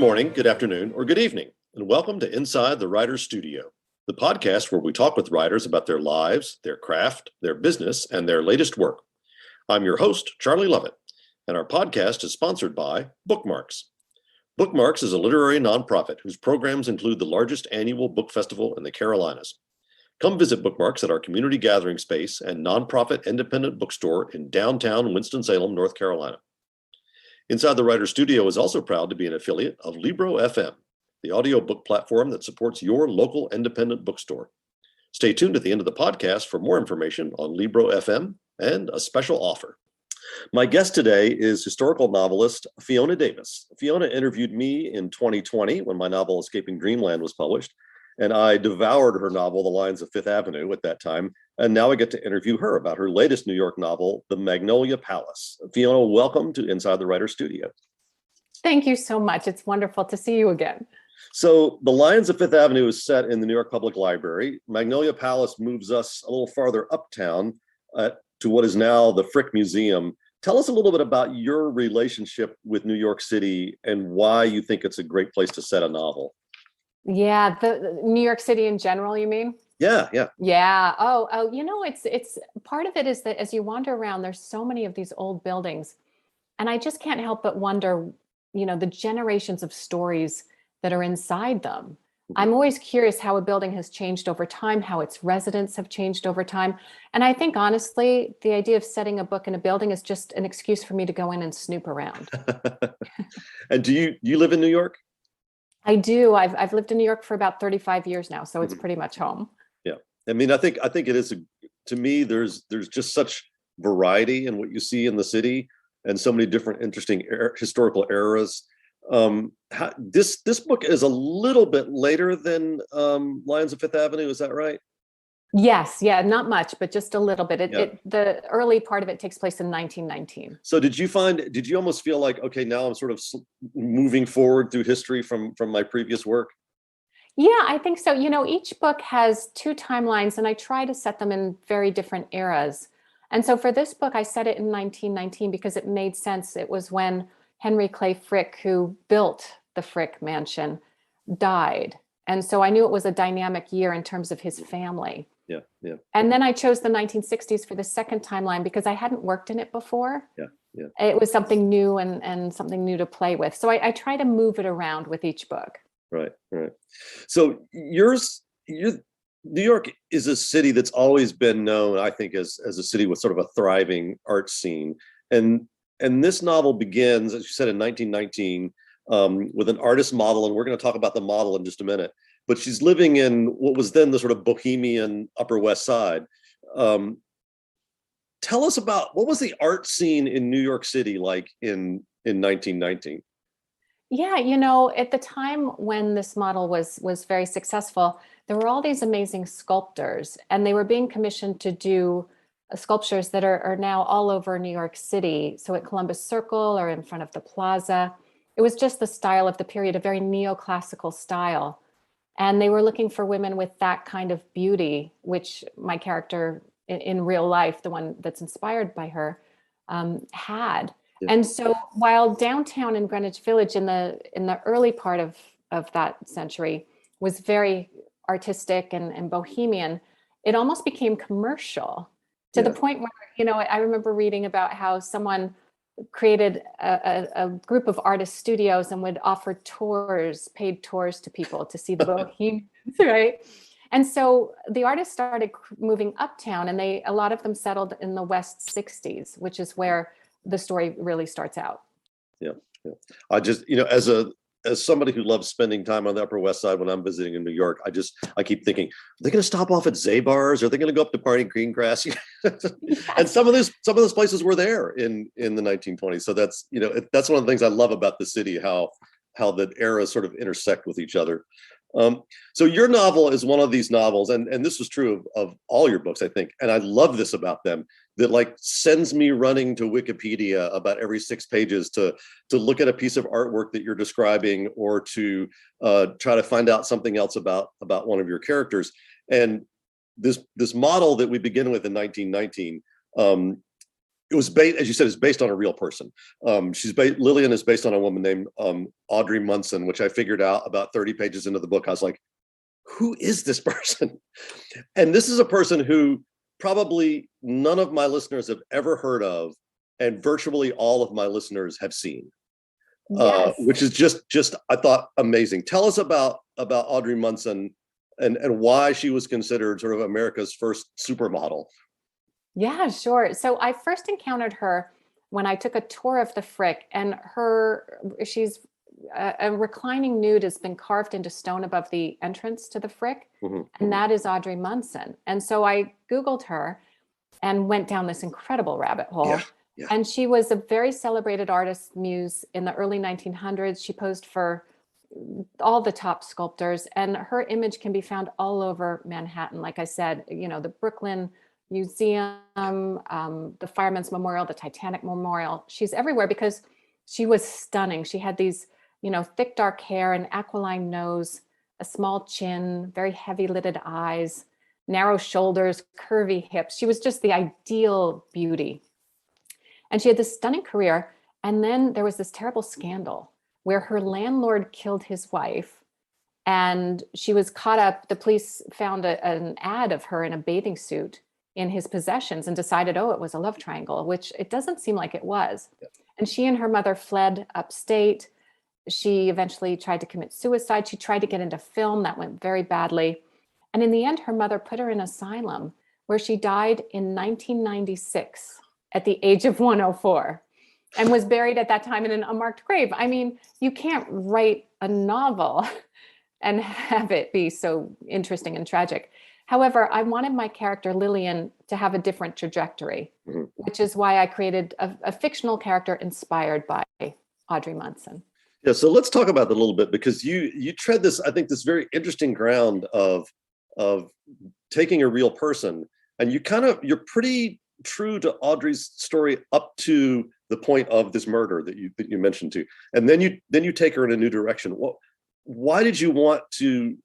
morning, good afternoon, or good evening, and welcome to Inside the Writer's Studio, the podcast where we talk with writers about their lives, their craft, their business, and their latest work. I'm your host, Charlie Lovett, and our podcast is sponsored by Bookmarks. Bookmarks is a literary nonprofit whose programs include the largest annual book festival in the Carolinas. Come visit Bookmarks at our community gathering space and nonprofit independent bookstore in downtown Winston-Salem, North Carolina. Inside the Writer's Studio is also proud to be an affiliate of Libro FM, the audiobook platform that supports your local independent bookstore. Stay tuned at the end of the podcast for more information on Libro FM and a special offer. My guest today is historical novelist Fiona Davis. Fiona interviewed me in 2020 when my novel Escaping Dreamland was published, and I devoured her novel, The Lions of Fifth Avenue, at that time. And now I get to interview her about her latest New York novel, The Magnolia Palace. Fiona, welcome to Inside the Writer's Studio. Thank you so much. It's wonderful to see you again. So The Lions of Fifth Avenue is set in the New York Public Library. Magnolia Palace moves us a little farther uptown to what is now the Frick Museum. Tell us a little bit about your relationship with New York City and why you think it's a great place to set a novel. Yeah, the New York City in general, you mean? Yeah. Yeah. Oh, it's part of it is that as you wander around, there's so many of these old buildings, and I just can't help but wonder, the generations of stories that are inside them. I'm always curious how a building has changed over time, how its residents have changed over time. And I think, honestly, the idea of setting a book in a building is just an excuse for me to go in and snoop around. And do you live in New York? I do. I've lived in New York for about 35 years now, so it's pretty much home. Yeah. I mean, I think it is, to me, there's just such variety in what you see in the city and so many different interesting historical eras. This book is a little bit later than Lions of Fifth Avenue, is that right? Yes, yeah, not much, but just a little bit. The early part of it takes place in 1919. So did you almost feel like, okay, now I'm sort of moving forward through history from my previous work? Yeah, I think so. Each book has two timelines, and I try to set them in very different eras. And so for this book, I set it in 1919 because it made sense. It was when Henry Clay Frick, who built the Frick Mansion, died. And so I knew it was a dynamic year in terms of his family. Yeah. And then I chose the 1960s for the second timeline because I hadn't worked in it before. Yeah. It was something new and something new to play with. So I try to move it around with each book. Right. So New York is a city that's always been known, I think, as a city with sort of a thriving art scene. And this novel begins, as you said, in 1919 with an artist model. And we're going to talk about the model in just a minute. But she's living in what was then the sort of bohemian Upper West Side. Tell us about, what was the art scene in New York City like in 1919? Yeah, at the time when this model was very successful, there were all these amazing sculptors, and they were being commissioned to do sculptures that are now all over New York City. So at Columbus Circle or in front of the plaza. It was just the style of the period, a very neoclassical style. And they were looking for women with that kind of beauty, which my character in real life, the one that's inspired by her, had. Yeah. And so while downtown in Greenwich Village in the early part of that century was very artistic and bohemian, it almost became commercial to the point where, I remember reading about how someone created a group of artist studios and would offer paid tours to people to see the bohemians, right? And so the artists started moving uptown, and a lot of them settled in the West 60s, which is where the story really starts out. Yeah. I just, as somebody who loves spending time on the Upper West Side when I'm visiting in New York, I keep thinking, are they going to stop off at Zabar's? Are they going to go up to Barney Greengrass? And some of those places were there in the 1920s. So that's, that's one of the things I love about the city, how the eras sort of intersect with each other. So your novel is one of these novels, and this was true of all your books, I think. And I love this about them, that sends me running to Wikipedia about every 6 pages to look at a piece of artwork that you're describing, or to try to find out something else about one of your characters. And this model that we begin with in 1919, it was based, as you said, it's based on a real person. Lillian is based on a woman named Audrey Munson, which I figured out about 30 pages into the book. I was like, who is this person? And this is a person who probably none of my listeners have ever heard of, and virtually all of my listeners have seen. Yes. Which is just I thought amazing. Tell us about Audrey Munson and why she was considered sort of America's first supermodel. Yeah, sure. So I first encountered her when I took a tour of the Frick, and she's a reclining nude has been carved into stone above the entrance to the Frick, and that is Audrey Munson. And so I Googled her and went down this incredible rabbit hole. Yeah, yeah. And she was a very celebrated artist muse in the early 1900s. She posed for all the top sculptors, and her image can be found all over Manhattan. Like I said, the Brooklyn Museum, the Firemen's Memorial, the Titanic Memorial. She's everywhere because she was stunning. She had these, thick dark hair, an aquiline nose, a small chin, very heavy lidded eyes, narrow shoulders, curvy hips. She was just the ideal beauty. And she had this stunning career. And then there was this terrible scandal where her landlord killed his wife, and she was caught up. The police found an ad of her in a bathing suit in his possessions and decided, it was a love triangle, which it doesn't seem like it was. Yeah. And she and her mother fled upstate. She eventually tried to commit suicide. She tried to get into film. That went very badly. And in the end, her mother put her in asylum, where she died in 1996 at the age of 104 and was buried at that time in an unmarked grave. I mean, you can't write a novel and have it be so interesting and tragic. However, I wanted my character Lillian to have a different trajectory, which is why I created a fictional character inspired by Audrey Munson. Yeah, so let's talk about that a little bit, because you tread this, I think, this very interesting ground of taking a real person, and you're pretty true to Audrey's story up to the point of this murder that you mentioned to, and then you take her in a new direction. Why did you want to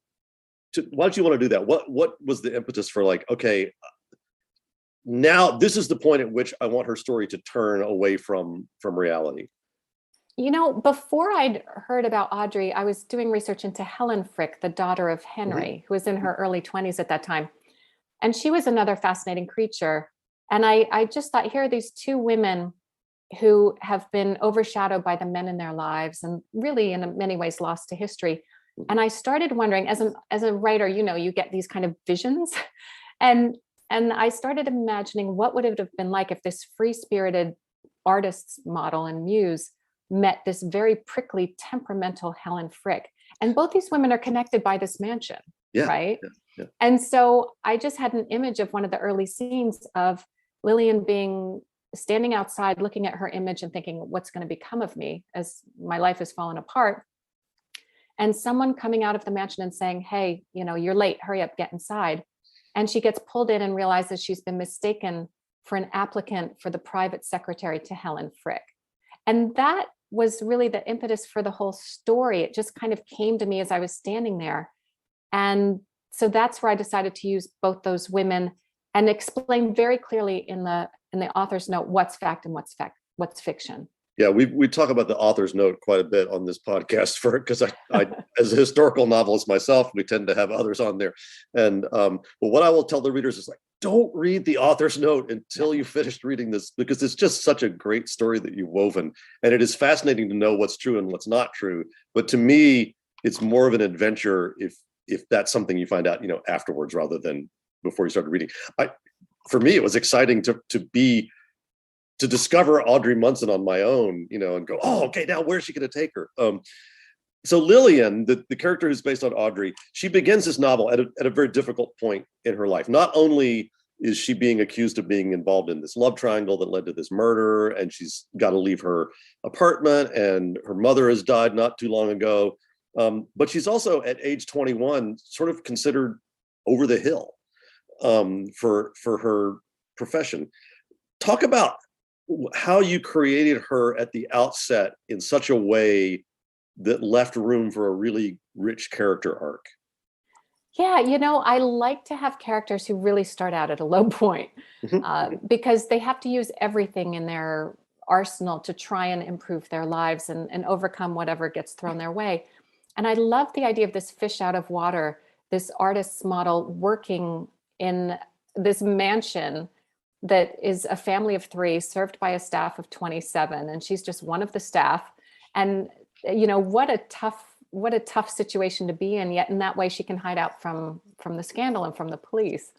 do that? What was the impetus for, like, okay, now this is the point at which I want her story to turn away from reality? Before I'd heard about Audrey, I was doing research into Helen Frick, the daughter of Henry, who was in her early 20s at that time. And she was another fascinating creature. And I just thought, here are these two women who have been overshadowed by the men in their lives and really in many ways lost to history. And I started wondering, as a writer, you get these kind of visions. And I started imagining what would it have been like if this free-spirited artist's model and muse met this very prickly, temperamental Helen Frick. And both these women are connected by this mansion, right? Yeah. And so I just had an image of one of the early scenes of Lillian standing outside, looking at her image and thinking, what's going to become of me as my life has fallen apart? And someone coming out of the mansion and saying, hey, you're late, hurry up, get inside. And she gets pulled in and realizes she's been mistaken for an applicant for the private secretary to Helen Frick. And that was really the impetus for the whole story. It just kind of came to me as I was standing there. And so that's where I decided to use both those women and explain very clearly in the author's note what's fact and what's fiction. Yeah, we talk about the author's note quite a bit on this podcast because I as a historical novelist myself, we tend to have others on there. And but what I will tell the readers is, like, don't read the author's note until you finished reading this, because it's just such a great story that you've woven. And it is fascinating to know what's true and what's not true. But to me, it's more of an adventure if that's something you find out, afterwards rather than before you started reading. For me, it was exciting to discover Audrey Munson on my own, and go, oh, okay, now where's she going to take her? So Lillian, the character who's based on Audrey, she begins this novel at a very difficult point in her life. Not only is she being accused of being involved in this love triangle that led to this murder, and she's got to leave her apartment, and her mother has died not too long ago, but she's also at age 21 sort of considered over the hill for her profession. Talk about how you created her at the outset in such a way that left room for a really rich character arc. Yeah, I like to have characters who really start out at a low point, Mhm, mhm, because they have to use everything in their arsenal to try and improve their lives and overcome whatever gets thrown their way. And I love the idea of this fish out of water, this artist's model working in this mansion that is a family of three served by a staff of 27. And she's just one of the staff. And, what a tough situation to be in, yet in that way she can hide out from the scandal and from the police.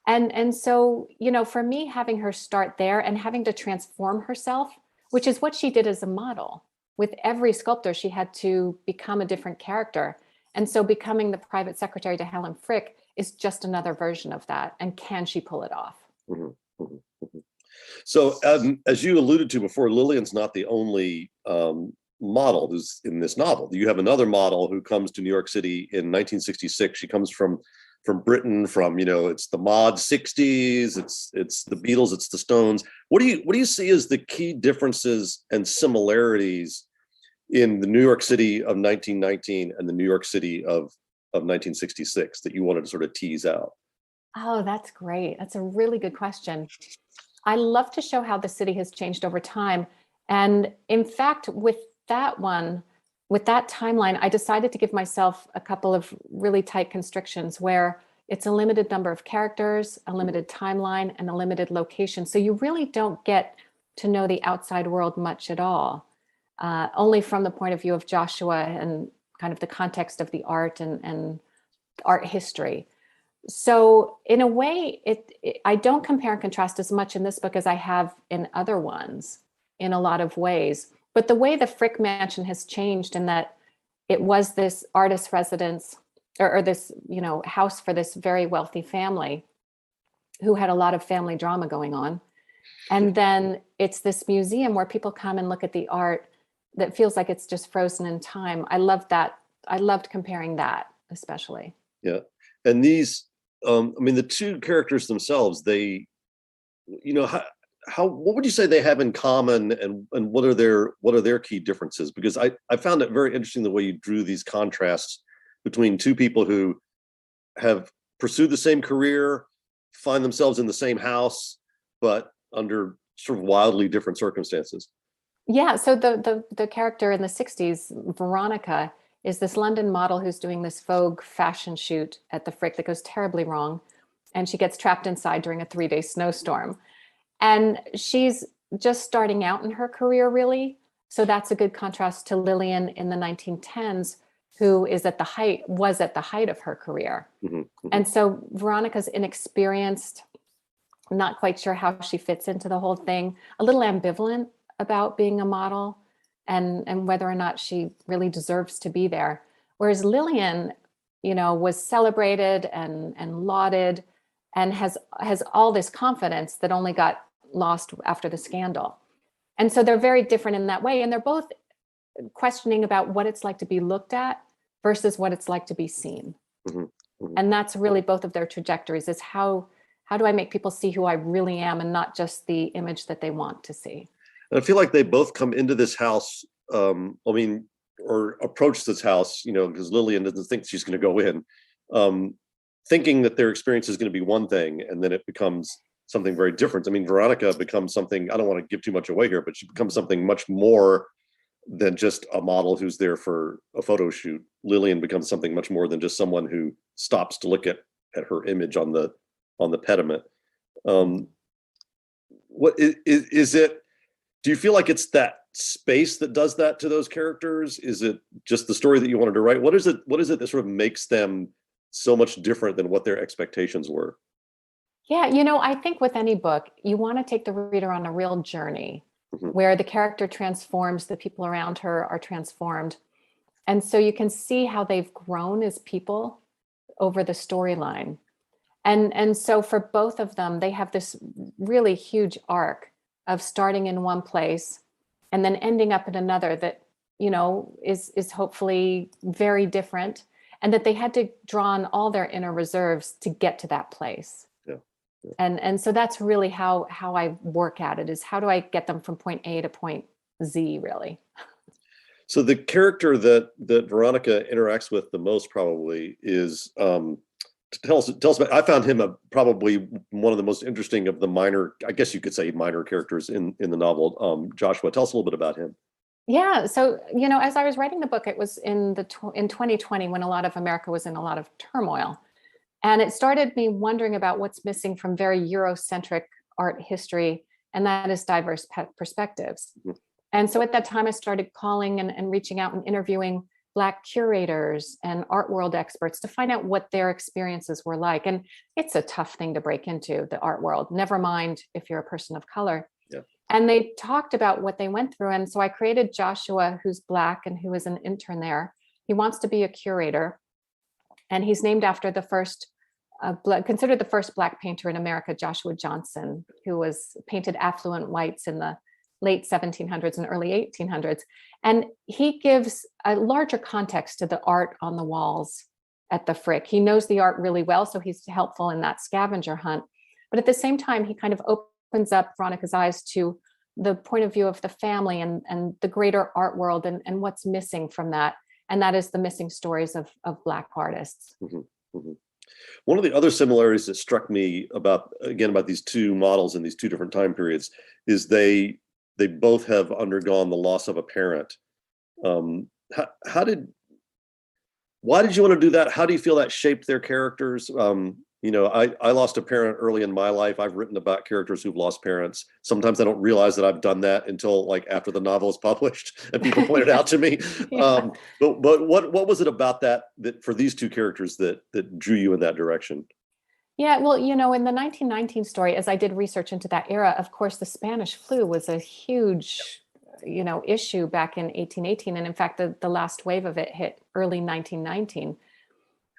And so, for me, having her start there and having to transform herself, which is what she did as a model. With every sculptor, she had to become a different character. And so becoming the private secretary to Helen Frick is just another version of that. And can she pull it off? mhm, mhm, mhm. So, as you alluded to before, Lillian's not the only model who's in this novel. You have another model who comes to New York City in 1966. She comes from Britain, from it's the mod 60s, it's the Beatles, it's the Stones. What do you see as the key differences and similarities in the New York City of 1919 and the New York City of 1966 that you wanted to sort of tease out? Oh, that's great. That's a really good question. I love to show how the city has changed over time. And in fact, that one, with that timeline, I decided to give myself a couple of really tight constrictions where it's a limited number of characters, a limited timeline, and a limited location. So you really don't get to know the outside world much at all, only from the point of view of Joshua and kind of the context of the art and art history. So in a way, I don't compare and contrast as much in this book as I have in other ones in a lot of ways. But the way the Frick Mansion has changed in that it was this artist residence, or this, house for this very wealthy family who had a lot of family drama going on. And then it's this museum where people come and look at the art that feels like it's just frozen in time. I love that. I loved comparing that, especially. Yeah. And these, I mean, the two characters themselves, they, how what would you say they have in common, and what are their key differences? Because I found it very interesting the way you drew these contrasts between two people who have pursued the same career, find themselves in the same house, but under sort of wildly different circumstances. Yeah, so the character in the 60s, Veronica, is this London model who's doing this Vogue fashion shoot at the Frick that goes terribly wrong. And she gets trapped inside during a 3-day snowstorm. And she's just starting out in her career, really. So that's a good contrast to Lillian in the 1910s, who was at the height of her career. Mhm, mhm. And so Veronica's inexperienced, not quite sure how she fits into the whole thing, a little ambivalent about being a model and whether or not she really deserves to be there. Whereas Lillian, was celebrated and lauded and has all this confidence that only got lost after the scandal. And so they're very different in that way. And they're both questioning about what it's like to be looked at versus what it's like to be seen. Mhm, mhm. And that's really both of their trajectories, is how do I make people see who I really am and not just the image that they want to see? And I feel like they both come into this house, I mean, or approach this house, because Lillian doesn't think she's going to go in, um, thinking that their experience is going to be one thing, and then it becomes something very different. I mean, Veronica becomes something, I don't want to give too much away here, but she becomes something much more than just a model who's there for a photo shoot. Lillian becomes something much more than just someone who stops to look at her image on the pediment. Um, what is it? Do you feel like it's that space that does that to those characters? Is it just the story that you wanted to write? What is it that sort of makes them so much different than what their expectations were? Yeah, I think with any book, you want to take the reader on a real journey Mhm, where the character transforms, the people around her are transformed. And so you can see how they've grown as people over the storyline. And so for both of them, they have this really huge arc of starting in one place and then ending up in another that, is hopefully very different, and that they had to draw on all their inner reserves to get to that place. yeah, yeah. And so that's really how I work at it, is how do I get them from point A to point Z, really? So the character that Veronica interacts with the most probably is tell us about. I found him probably one of the most interesting of the minor, I guess you could say, minor characters in the novel. Joshua, tell us a little bit about him. Yeah. So, as I was writing the book, it was in 2020 when a lot of America was in a lot of turmoil. And it started me wondering about what's missing from very Eurocentric art history, and that is diverse perspectives. Mm-hmm. And so at that time, I started calling and reaching out and interviewing Black curators and art world experts to find out what their experiences were like. And it's a tough thing to break into, the art world, never mind if you're a person of color. Yeah. And they talked about what they went through. And so I created Joshua, who's Black and who is an intern there. He wants to be a curator. And he's named after the first, considered the first Black painter in America, Joshua Johnson, who was painted affluent whites in the late 1700s and early 1800s. And he gives a larger context to the art on the walls at the Frick. He knows the art really well, so he's helpful in that scavenger hunt. But at the same time, he kind of opens up Veronica's eyes to the point of view of the family and the greater art world and what's missing from that. And that is the missing stories of Black artists. Mm-hmm. Mm-hmm. One of the other similarities that struck me about these two models in these two different time periods is they both have undergone the loss of a parent. Why did you want to do that? How do you feel that shaped their characters? I lost a parent early in my life. I've written about characters who've lost parents. Sometimes I don't realize that I've done that until like after the novel is published and people point it out to me. Yeah. But what was it about that for these two characters that drew you in that direction? Yeah, well, in the 1919 story, as I did research into that era, of course, the Spanish flu was a huge, issue back in 1818. And in fact, the last wave of it hit early 1919.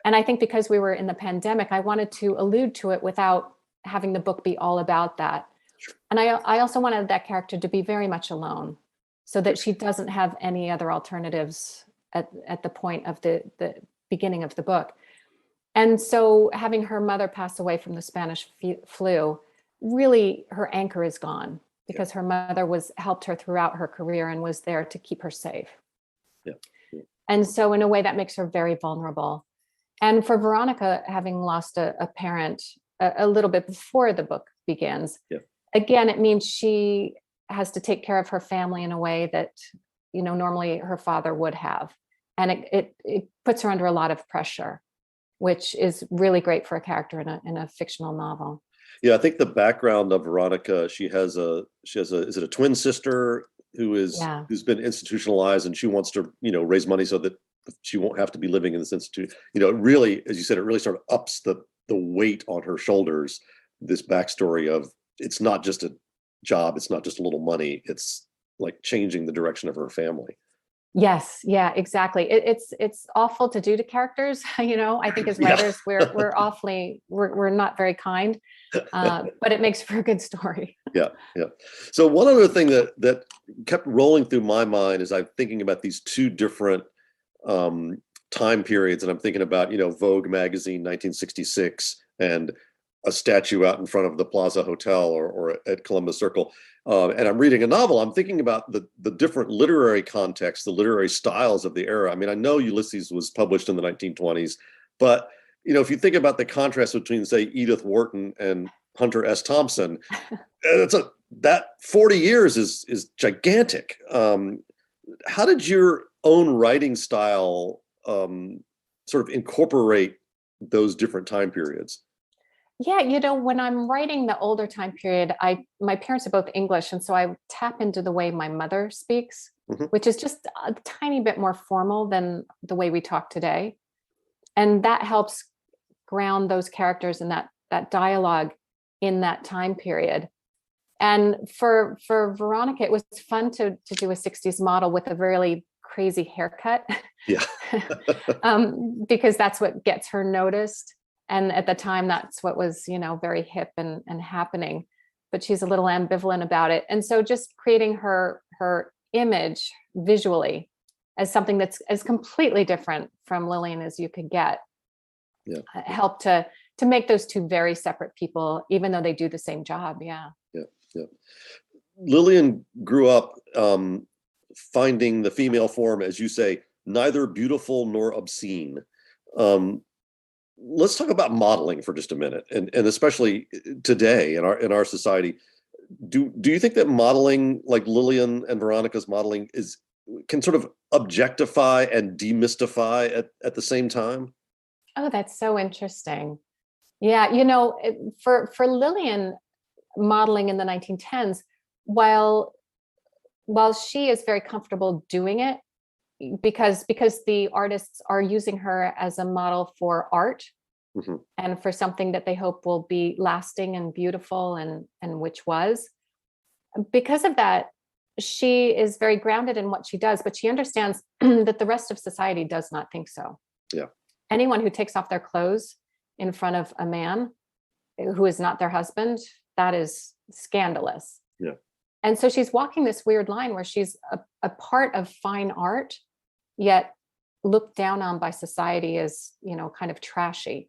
And I think because we were in the pandemic, I wanted to allude to it without having the book be all about that. Sure. And I also wanted that character to be very much alone so that she doesn't have any other alternatives at the point of the beginning of the book. And so having her mother pass away from the Spanish flu, really her anchor is gone because her mother helped her throughout her career and was there to keep her safe. Yeah. Yeah. And so in a way that makes her very vulnerable. And for Veronica, having lost a parent a little bit before the book begins, again, it means she has to take care of her family in a way that, normally her father would have. And it puts her under a lot of pressure, which is really great for a character in a fictional novel. Yeah, I think the background of Veronica, she has is it a twin sister who's been institutionalized, and she wants to, raise money so that she won't have to be living in this institute. It really, as you said, it really sort of ups the weight on her shoulders, this backstory of it's not just a job, it's not just a little money, it's like changing the direction of her family. Yes, yeah, exactly. It's awful to do to characters. I think as writers, we're not very kind, but it makes for a good story. Yeah. So one other thing that kept rolling through my mind is I'm thinking about these two different time periods, and I'm thinking about Vogue magazine 1966 and a statue out in front of the Plaza Hotel or at Columbus Circle. And I'm reading a novel. I'm thinking about the different literary contexts, the literary styles of the era. I mean, I know Ulysses was published in the 1920s, but if you think about the contrast between, say, Edith Wharton and Hunter S. Thompson, that 40 years is gigantic. How did your own writing style sort of incorporate those different time periods? Yeah, when I'm writing the older time period, my parents are both English, and so I tap into the way my mother speaks, which is just a tiny bit more formal than the way we talk today. And that helps ground those characters and that dialogue in that time period. And for Veronica, it was fun to do a 60s model with a really crazy haircut. Yeah. Because that's what gets her noticed. And at the time, that's what was, very hip and happening. But she's a little ambivalent about it. And so just creating her image visually as something that's as completely different from Lillian as you could get helped to make those two very separate people, even though they do the same job. Yeah. Lillian grew up finding the female form, as you say, neither beautiful nor obscene. Let's talk about modeling for just a minute, and especially today in our society. Do you think that modeling, like Lillian and Veronica's modeling, can sort of objectify and demystify at the same time? Oh, that's so interesting. Yeah, for Lillian, modeling in the 1910s, while while she is very comfortable doing it, because the artists are using her as a model for art Hmm. and for something that they hope will be lasting and beautiful, and which was. Because of that, she is very grounded in what she does, but she understands that the rest of society does not think so. Yeah. Anyone who takes off their clothes in front of a man who is not their husband, that is scandalous. Yeah. And so she's walking this weird line where she's a part of fine art, yet looked down on by society as, kind of trashy.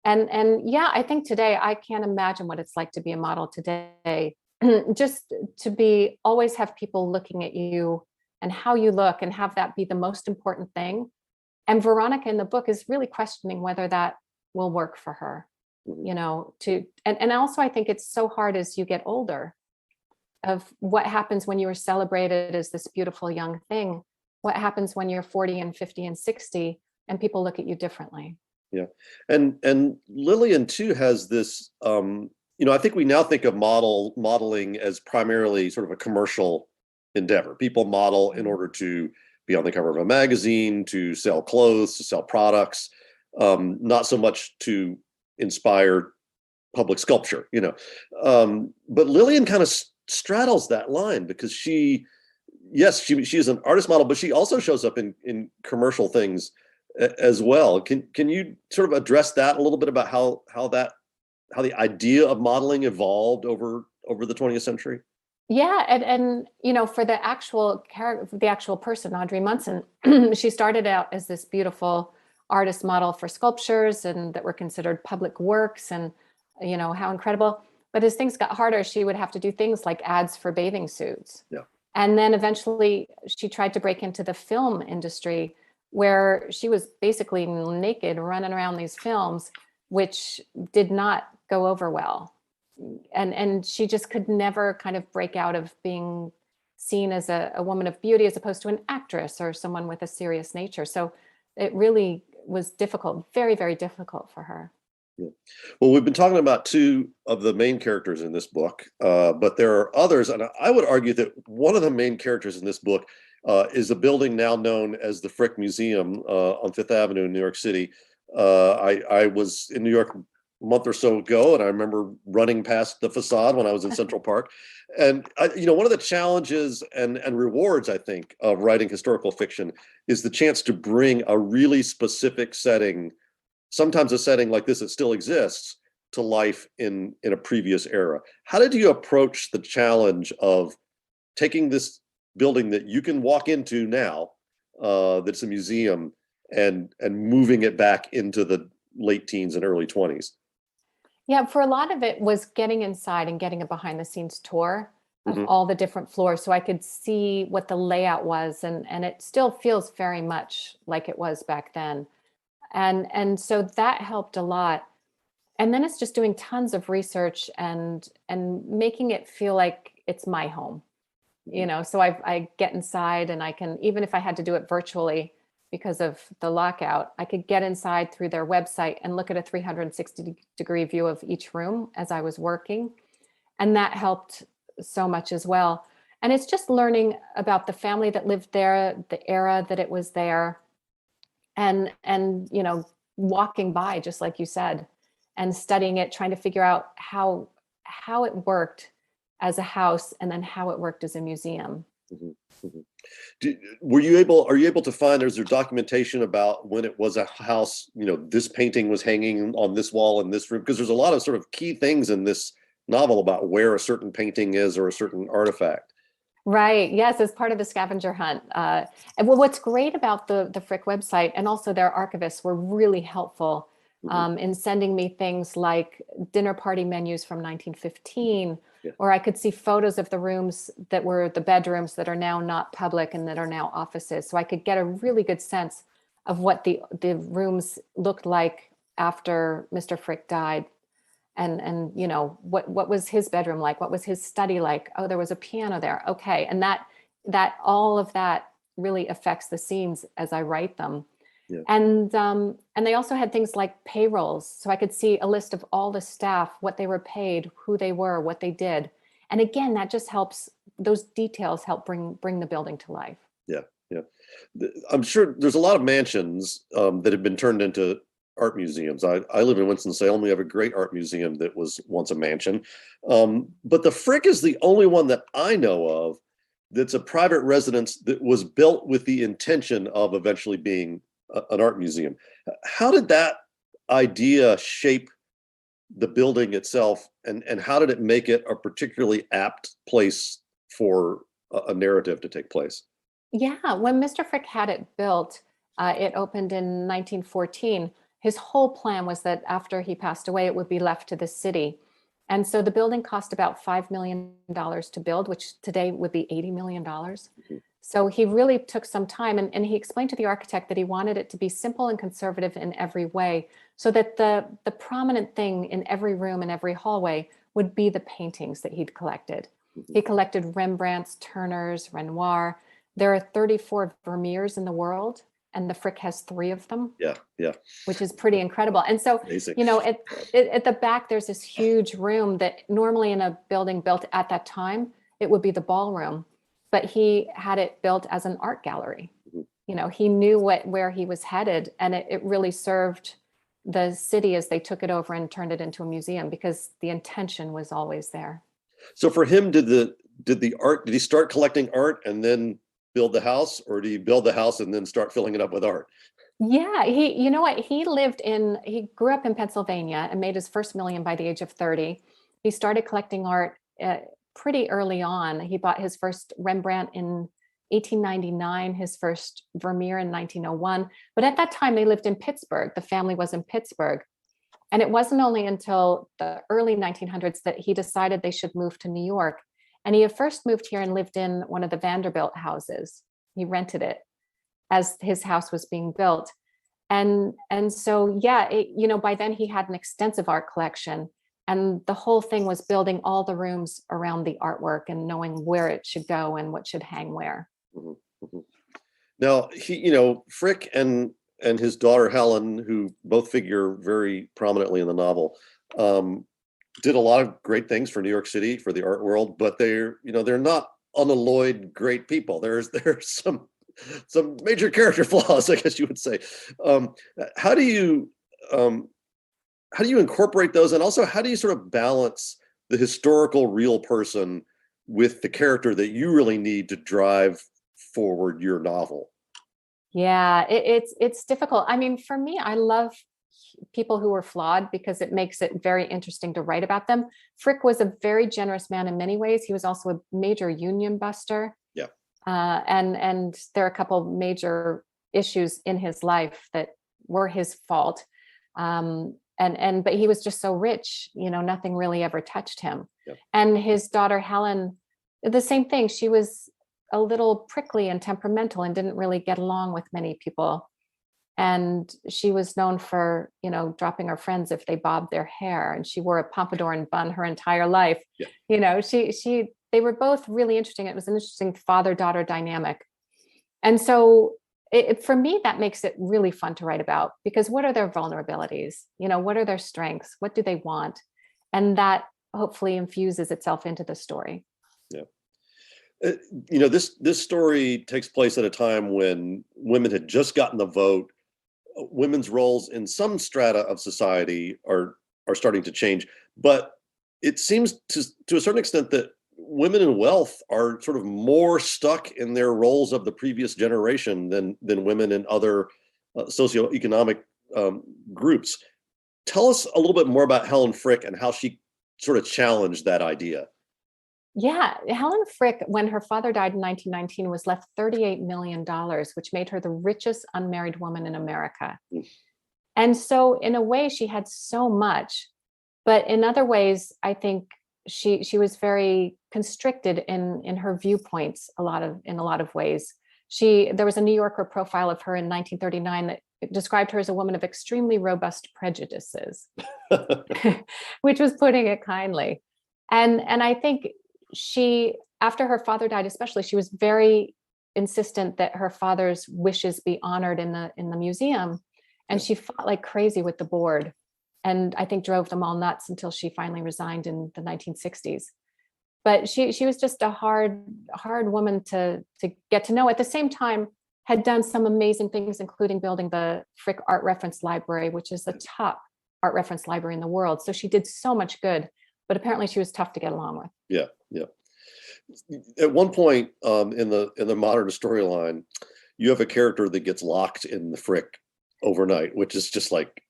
And yeah, I think today I can't imagine what it's like to be a model today. Just to be always have people looking at you and how you look and have that be the most important thing. And Veronica in the book is really questioning whether that will work for her, and also I think it's so hard as you get older of what happens when you are celebrated as this beautiful young thing. What happens when you're 40 and 50 and 60 and people look at you differently? Yeah. And Lillian too has this, I think we now think of modeling as primarily sort of a commercial endeavor. People model in order to be on the cover of a magazine, to sell clothes, to sell products, not so much to inspire public sculpture. But Lillian kind of straddles that line because she is an artist model, but she also shows up in commercial things as well. Can you sort of address that a little bit about how the idea of modeling evolved over the 20th century? Yeah, and for the actual character, the actual person, Audrey Munson, she started out as this beautiful artist model for sculptures and that were considered public works, and how incredible. But as things got harder, she would have to do things like ads for bathing suits. Yeah. And then eventually she tried to break into the film industry, where she was basically naked running around these films, which did not go over well. And she just could never kind of break out of being seen as a woman of beauty as opposed to an actress or someone with a serious nature. So it really was difficult, very, very difficult for her. Yeah. Well, we've been talking about two of the main characters in this book, but there are others, and I would argue that one of the main characters in this book is a building now known as the Frick Museum on Fifth Avenue in New York City. I was in New York a month or so ago, and I remember running past the facade when I was in Central Park. And one of the challenges and rewards, I think, of writing historical fiction is the chance to bring a really specific setting, sometimes a setting like this that still exists, to life in a previous era. How did you approach the challenge of taking this building that you can walk into now, that's a museum, and moving it back into the late teens and early 20s? Yeah, for a lot of it was getting inside and getting a behind the scenes tour of Mhm. all the different floors so I could see what the layout was, and it still feels very much like it was back then. And so that helped a lot. And then it's just doing tons of research and making it feel like it's my home. So I get inside and I can, even if I had to do it virtually because of the lockout, I could get inside through their website and look at a 360-degree view of each room as I was working. And that helped so much as well. And it's just learning about the family that lived there, the era that it was there, and walking by, just like you said, and studying it, trying to figure out how it worked as a house and then how it worked as a museum. Mhm. Mhm. Are you able to find, is there documentation about when it was a house, this painting was hanging on this wall in this room? Because there's a lot of sort of key things in this novel about where a certain painting is or a certain artifact. Right. Yes, as part of the scavenger hunt. And what's great about the Frick website, and also their archivists were really helpful Mhm. in sending me things like dinner party menus from 1915, Yeah. Or I could see photos of the rooms that were the bedrooms that are now not public and that are now offices. So I could get a really good sense of what the rooms looked like after Mr. Frick died. And you know, what was his bedroom like? What was his study like? Oh, there was a piano there. Okay. And that all of that really affects the scenes as I write them. Yeah. And they also had things like payrolls. So I could see a list of all the staff, what they were paid, who they were, what they did. And again, that just helps, those details help bring the building to life. Yeah. Yeah. I'm sure there's a lot of mansions that have been turned into art museums. I live in Winston-Salem. We have a great art museum that was once a mansion. But the Frick is the only one that I know of that's a private residence that was built with the intention of eventually being an art museum. How did that idea shape the building itself, and how did it make it a particularly apt place for a narrative to take place? Yeah, when Mr. Frick had it built, it opened in 1914. His whole plan was that after he passed away, it would be left to the city. And so the building cost about $5 million to build, which today would be $80 million. So he really took some time, and he explained to the architect that he wanted it to be simple and conservative in every way, so that the prominent thing in every room and every hallway would be the paintings that he'd collected. He collected Rembrandts, Turners, Renoir. There are 34 Vermeers in the world, and the Frick has 3 of them. Yeah, yeah. Which is pretty incredible. And so, Amazing. you know, at the back, there's this huge room that normally in a building built at that time, it would be the ballroom, but he had it built as an art gallery. You know, he knew where he was headed, and it really served the city as they took it over and turned it into a museum, because the intention was always there. So for him, did he start collecting art and then build the house, or do you build the house and then start filling it up with art? Yeah, you know what? He grew up in Pennsylvania and made his first million by the age of 30. He started collecting art pretty early on. He bought his first Rembrandt in 1899, his first Vermeer in 1901. But at that time, they lived in Pittsburgh. The family was in Pittsburgh. And it wasn't only until the early 1900s that he decided they should move to New York. And he had first moved here and lived in one of the Vanderbilt houses. He rented it as his house was being built. And so, yeah, you know, by then he had an extensive art collection, and the whole thing was building all the rooms around the artwork and knowing where it should go and what should hang where. Mm-hmm. Mm-hmm. Now, Frick and his daughter Helen, who both figure very prominently in the novel, did a lot of great things for New York City, for the art world, but they're not unalloyed great people. There's some major character flaws, I guess you would say. How do you incorporate those, and also how do you sort of balance the historical real person with the character that you really need to drive forward your novel? Yeah, it's difficult. I mean, for me, I love people who are flawed because it makes it very interesting to write about them. Frick was a very generous man in many ways. He was also a major union buster. Yeah. And there are a couple major issues in his life that were his fault. But he was just so rich, you know, nothing really ever touched him. Yeah. And his daughter, Helen, the same thing. She was a little prickly and temperamental and didn't really get along with many people. And she was known for, you know, dropping her friends if they bobbed their hair. And she wore a pompadour and bun her entire life. Yeah. You know, they were both really interesting. It was an interesting father-daughter dynamic. And so for me, that makes it really fun to write about, because what are their vulnerabilities? You know, what are their strengths? What do they want? And that hopefully infuses itself into the story. Yeah. You know, this story takes place at a time when women had just gotten the vote. Women's roles in some strata of society are starting to change, but it seems to a certain extent that women in wealth are sort of more stuck in their roles of the previous generation than women in other socioeconomic groups. Tell us a little bit more about Helen Frick and how she sort of challenged that idea. Yeah, Helen Frick, when her father died in 1919, was left $38 million, which made her the richest unmarried woman in America. And so in a way, she had so much, but in other ways, I think she was very constricted in her viewpoints in a lot of ways. There was a New Yorker profile of her in 1939 that described her as a woman of extremely robust prejudices, which was putting it kindly. And I think after her father died, especially, she was very insistent that her father's wishes be honored in the museum. And she fought like crazy with the board, and I think drove them all nuts until she finally resigned in the 1960s. But she was just a hard woman to get to know. At the same time, had done some amazing things, including building the Frick Art Reference Library, which is the top art reference library in the world. So she did so much good, but apparently she was tough to get along with. Yeah, yeah. At one point in the modern storyline, you have a character that gets locked in the Frick overnight, which is just like,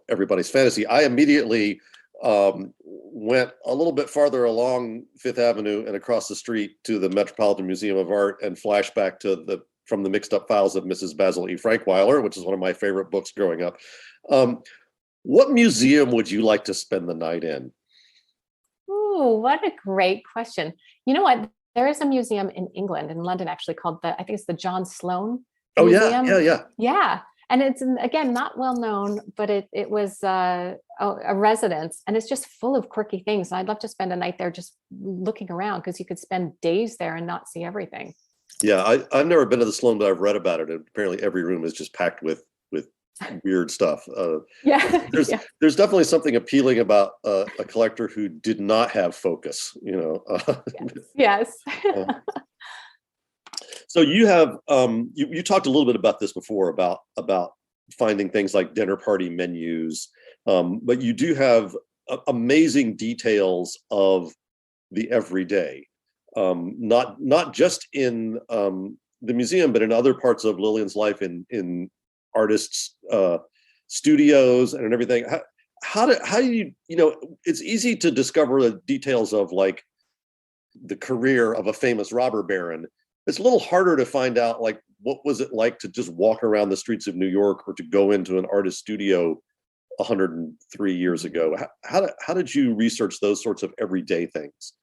everybody's fantasy. I immediately went a little bit farther along Fifth Avenue and across the street to the Metropolitan Museum of Art and flashback to From the Mixed Up Files of Mrs. Basil E. Frankweiler, which is one of my favorite books growing up. What museum would you like to spend the night in? Ooh, what a great question. You know what? There is a museum in England, in London, actually, called I think it's the John Sloan Museum. Yeah. Yeah. And it's, again, not well known, but it was a residence, and it's just full of quirky things. And I'd love to spend a night there just looking around, because you could spend days there and not see everything. Yeah, I've never been to the Sloan, but I've read about it. And apparently every room is just packed with weird stuff. There's definitely something appealing about a collector who did not have focus, Yes. So you have you talked a little bit about this before about finding things like dinner party menus, but you do have amazing details of the everyday, not just in the museum, but in other parts of Lillian's life in artists' studios and everything. How do you it's easy to discover the details of like the career of a famous robber baron. It's a little harder to find out, like, what was it like to just walk around the streets of New York or to go into an artist studio 103 years ago. How did you research those sorts of everyday things?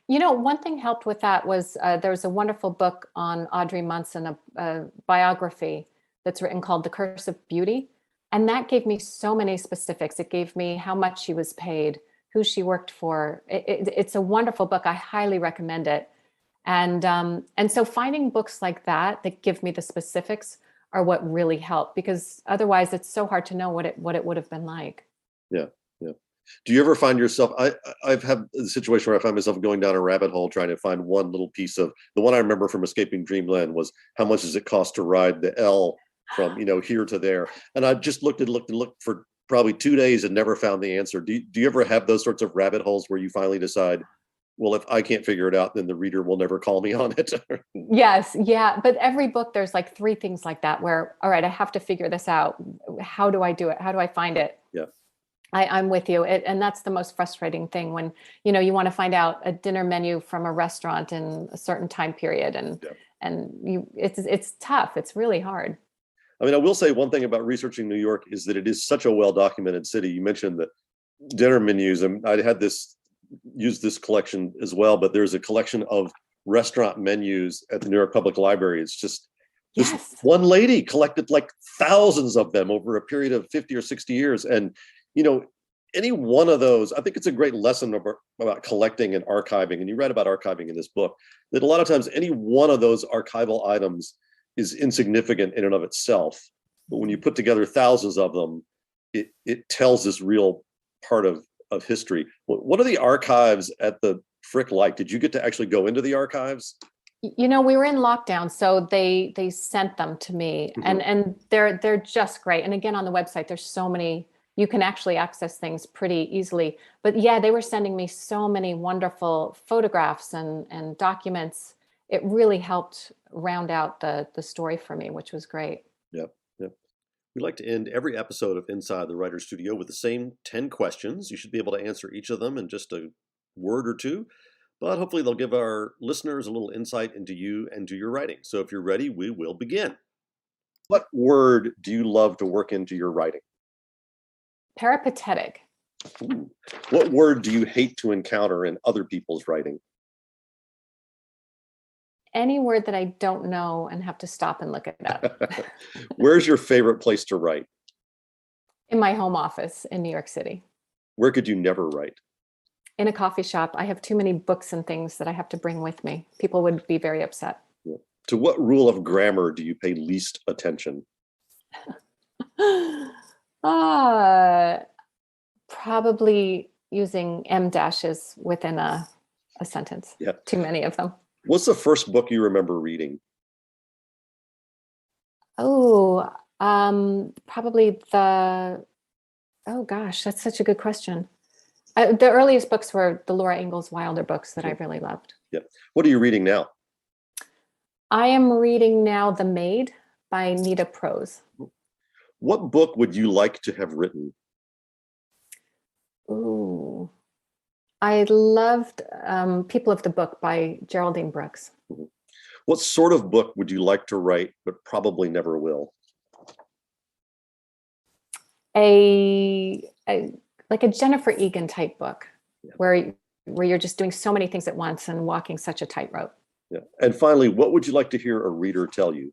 One thing helped with that was there was a wonderful book on Audrey Munson, a biography that's written called The Curse of Beauty. And that gave me so many specifics. It gave me how much she was paid, who she worked for. It's a wonderful book. I highly recommend it. And so finding books like that give me the specifics are what really help, because otherwise it's so hard to know what it would have been like. Yeah. Do you ever find yourself, I've had the situation where I find myself going down a rabbit hole trying to find one little piece of, the one I remember from Escaping Dreamland was, how much does it cost to ride the L from, here to there? And I just looked for probably 2 days and never found the answer. Do you ever have those sorts of rabbit holes where you finally decide, well, if I can't figure it out, then the reader will never call me on it? Yes. Yeah. But every book, there's like 3 things like that where, all right, I have to figure this out. How do I do it? How do I find it? Yeah. I'm with you. And that's the most frustrating thing when, you want to find out a dinner menu from a restaurant in a certain time period. It's tough. It's really hard. I mean, I will say one thing about researching New York is that it is such a well-documented city. You mentioned the dinner menus, and I had used this collection as well, but there's a collection of restaurant menus at the New York Public Library. It's just this one lady collected like thousands of them over a period of 50 or 60 years. And, any one of those, I think it's a great lesson about collecting and archiving. And you read about archiving in this book, that a lot of times any one of those archival items is insignificant in and of itself. But when you put together thousands of them, it tells this real part of history. What are the archives at the Frick like? Did you get to actually go into the archives? We were in lockdown, so they sent them to me, and they're just great. And again, on the website, there's so many, you can actually access things pretty easily. But yeah, they were sending me so many wonderful photographs and documents. It really helped round out the story for me, which was great. Yep. We like to end every episode of Inside the Writer's Studio with the same 10 questions. You should be able to answer each of them in just a word or two, but hopefully they'll give our listeners a little insight into you and to your writing. So if you're ready, we will begin. What word do you love to work into your writing? Peripatetic. Ooh. What word do you hate to encounter in other people's writing? Any word that I don't know and have to stop and look it up. Where's your favorite place to write? In my home office in New York City. Where could you never write? In a coffee shop. I have too many books and things that I have to bring with me. People would be very upset. Yeah. To what rule of grammar do you pay least attention? Probably using M dashes within a sentence. Yeah. Too many of them. What's the first book you remember reading? Probably oh gosh, that's such a good question. The earliest books were the Laura Ingalls Wilder books that I really loved. Yeah. What are you reading now? I am reading now The Maid by Nita Prose. What book would you like to have written? Ooh. I loved People of the Book by Geraldine Brooks. What sort of book would you like to write, but probably never will? Like a Jennifer Egan type book, where you're just doing so many things at once and walking such a tightrope. Yeah. And finally, what would you like to hear a reader tell you?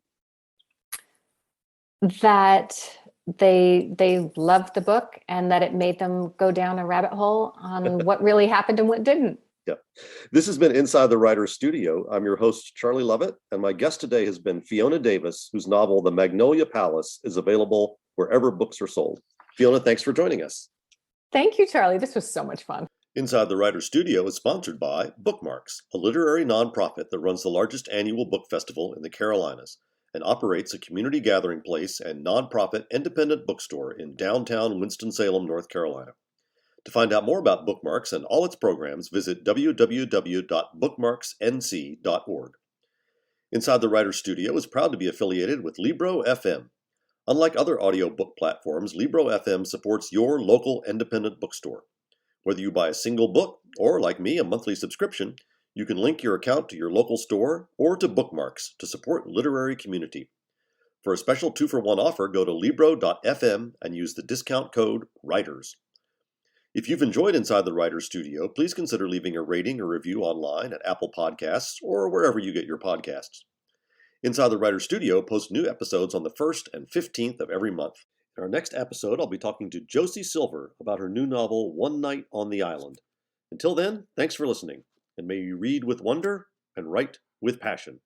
That they loved the book and that it made them go down a rabbit hole on what really happened and what didn't. Yeah. This has been Inside the Writer's Studio. I'm your host, Charlie Lovett, and my guest today has been Fiona Davis, whose novel, The Magnolia Palace, is available wherever books are sold. Fiona, thanks for joining us. Thank you, Charlie. This was so much fun. Inside the Writer's Studio is sponsored by Bookmarks, a literary nonprofit that runs the largest annual book festival in the Carolinas and operates a community gathering place and nonprofit independent bookstore in downtown Winston-Salem, North Carolina. To find out more about Bookmarks and all its programs, visit www.bookmarksnc.org. Inside the Writer's Studio is proud to be affiliated with Libro FM. Unlike other audiobook platforms, Libro FM supports your local independent bookstore. Whether you buy a single book or, like me, a monthly subscription, you can link your account to your local store or to Bookmarks to support literary community. For a special 2-for-1 offer, go to Libro.fm and use the discount code WRITERS. If you've enjoyed Inside the Writer's Studio, please consider leaving a rating or review online at Apple Podcasts or wherever you get your podcasts. Inside the Writer's Studio posts new episodes on the 1st and 15th of every month. In our next episode, I'll be talking to Josie Silver about her new novel, One Night on the Island. Until then, thanks for listening, and may you read with wonder and write with passion.